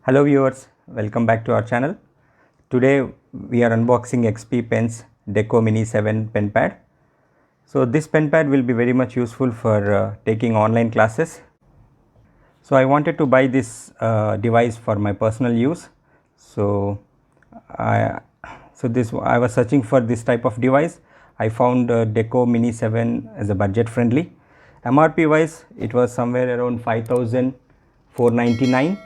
Hello viewers, welcome back to our channel. Today we are unboxing XP Pen's Deco Mini 7 pen pad. So this pen pad will be very much useful for taking online classes. So I wanted to buy this device for my personal use. So I was searching for this type of device. I found Deco Mini 7 as a budget friendly. MRP wise it was somewhere around 5,499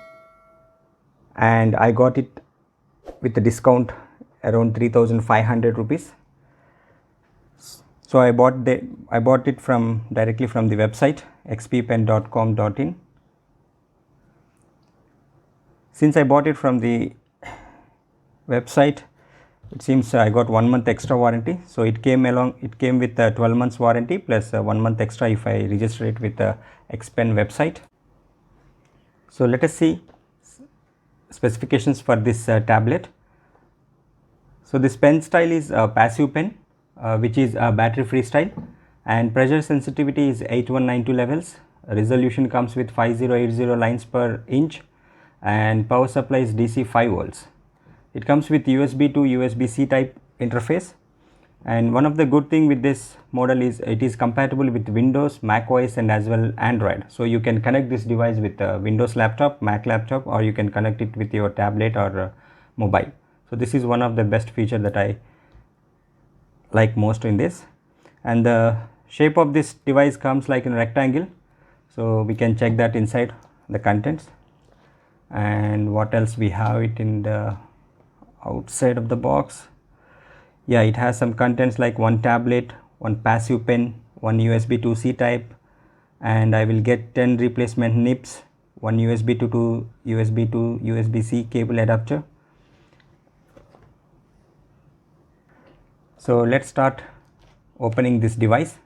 and I got it with a discount around 3,500 rupees. So I bought it directly from the website xppen.com.in. Since I bought it from the website, it seems I got 1 month extra warranty. So it came with a 12 months warranty plus 1 month extra if I register it with the XPen website. So let us see specifications for this tablet. So this pen style is a passive pen, which is a battery free style, and pressure sensitivity is 8192 levels. Resolution comes with 5080 lines per inch, and power supply is DC 5 volts. It comes with USB to USB-C type interface, and one of the good thing with this model is it is compatible with Windows, Mac OS and as well Android. So you can connect this device with a Windows laptop, Mac laptop, or you can connect it with your tablet or mobile. So this is one of the best feature that I like most in this. And the shape of this device comes like in a rectangle, so we can check that inside the contents. And what else we have it in the outside of the box. Yeah, it has some contents like one tablet, one passive pen, one USB to C type, and I will get 10 replacement nips, one USB to USB-C cable adapter. So let's start opening this device.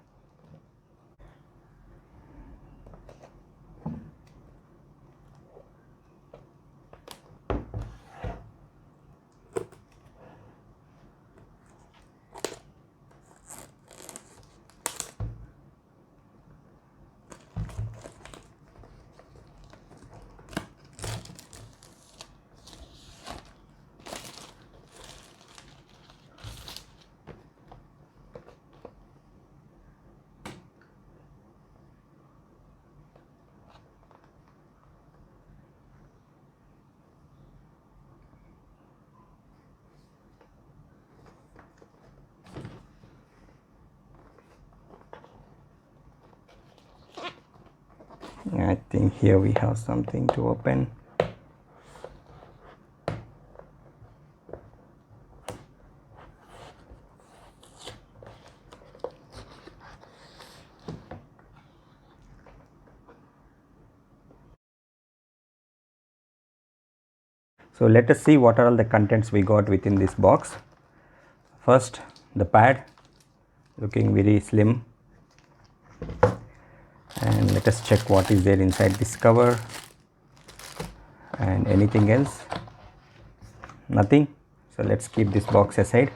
I think here we have something to open. So let us see what are all the contents we got within this box. First, the pad, looking very slim, and let us check what is there inside this cover. And anything else? Nothing. So let's keep this box aside.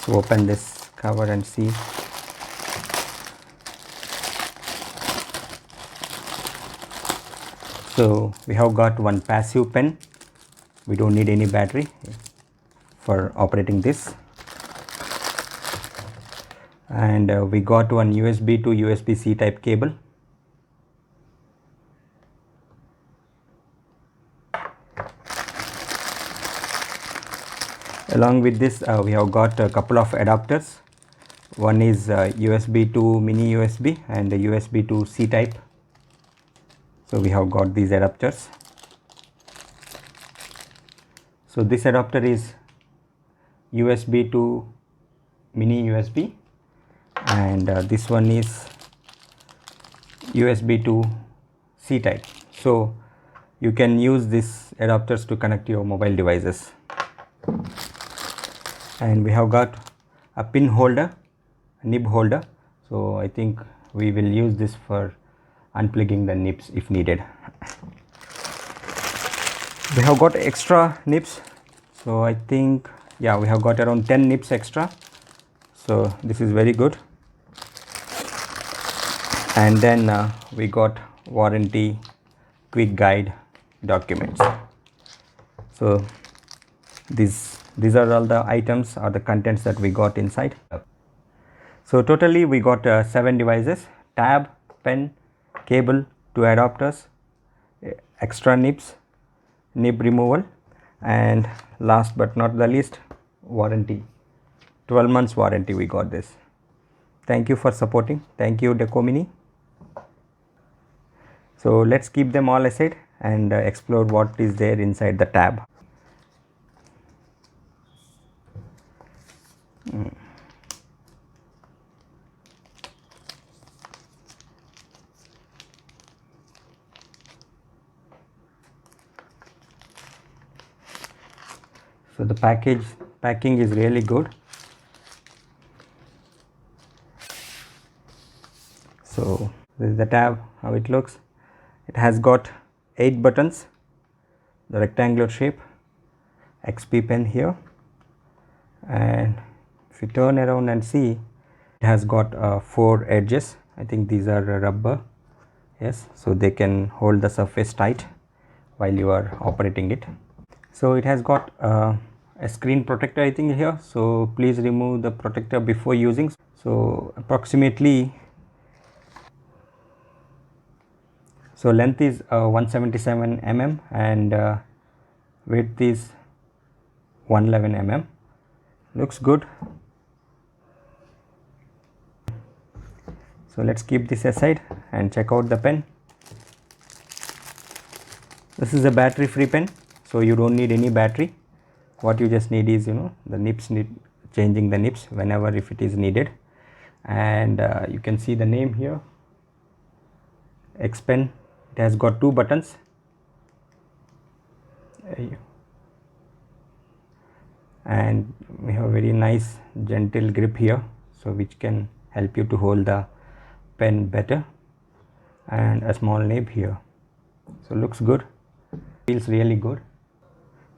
So open this cover and see. So we have got one passive pen. We don't need any battery for operating this. And we got one USB to USB-C type cable. Along with this we have got a couple of adapters. One is USB to mini USB and the USB to C type. So we have got these adapters. So this adapter is USB to mini USB, and this one is USB to C type. So you can use these adapters to connect your mobile devices. And we have got a pin holder, a nib holder. So I think we will use this for unplugging the nibs if needed. We have got extra nibs, so I think, yeah, we have got around 10 nibs extra. So this is very good. and then we got warranty quick guide documents. So these are all the items or the contents that we got inside. So totally we got 7 devices: tab, pen, cable, 2 adapters, extra nibs, nib removal, and last but not the least, warranty. 12 months warranty we got this. Thank you for supporting. Thank you Deco Mini. So let's keep them all aside and explore what is there inside the tab. So the packing is really good. So this is the tab, how it looks. It has got 8 buttons, the rectangular shape, XP pen here, and if you turn around and see, it has got 4 edges. I think these are rubber, yes, so they can hold the surface tight while you are operating it. So it has got a screen protector I think here, so please remove the protector before using. So approximately, so length is 177 mm and width is 111 mm. Looks good. So let's keep this aside and check out the pen. This is a battery free pen, so you don't need any battery. What you just need is, the nibs, changing the nibs whenever if it is needed. And you can see the name here, X Pen. It has got 2 buttons. And we have a very nice gentle grip here, so which can help you to hold the pen better, and a small nib here. So looks good, feels really good.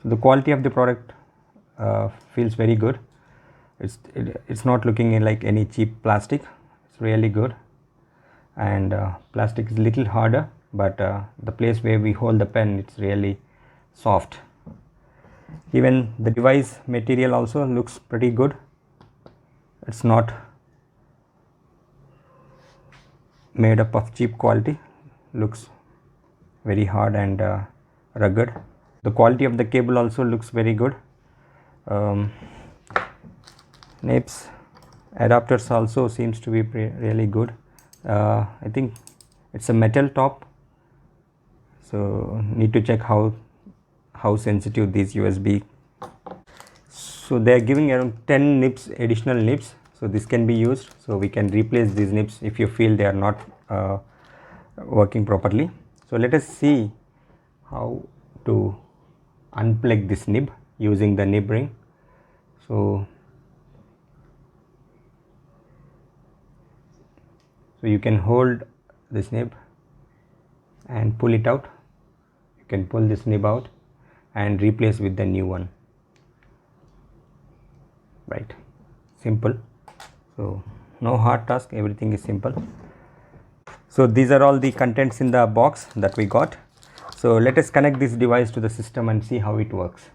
So the quality of the product feels very good. It's not looking like any cheap plastic. It's really good, and plastic is a little harder, but the place where we hold the pen, it's really soft. Even the device material also looks pretty good. It's not made up of cheap quality, looks very hard and rugged. The quality of the cable also looks very good. Nibs, adapters also seems to be really good. I think it's a metal top, so need to check how sensitive these USB. So they are giving around 10 nibs, additional nibs, so this can be used. So we can replace these nibs if you feel they are not working properly. So let us see how to unplug this nib using the nib ring. So you can hold this nib and pull it out. You can pull this nib out and replace with the new one, right? Simple. So no hard task, everything is simple. So these are all the contents in the box that we got. So let us connect this device to the system and see how it works.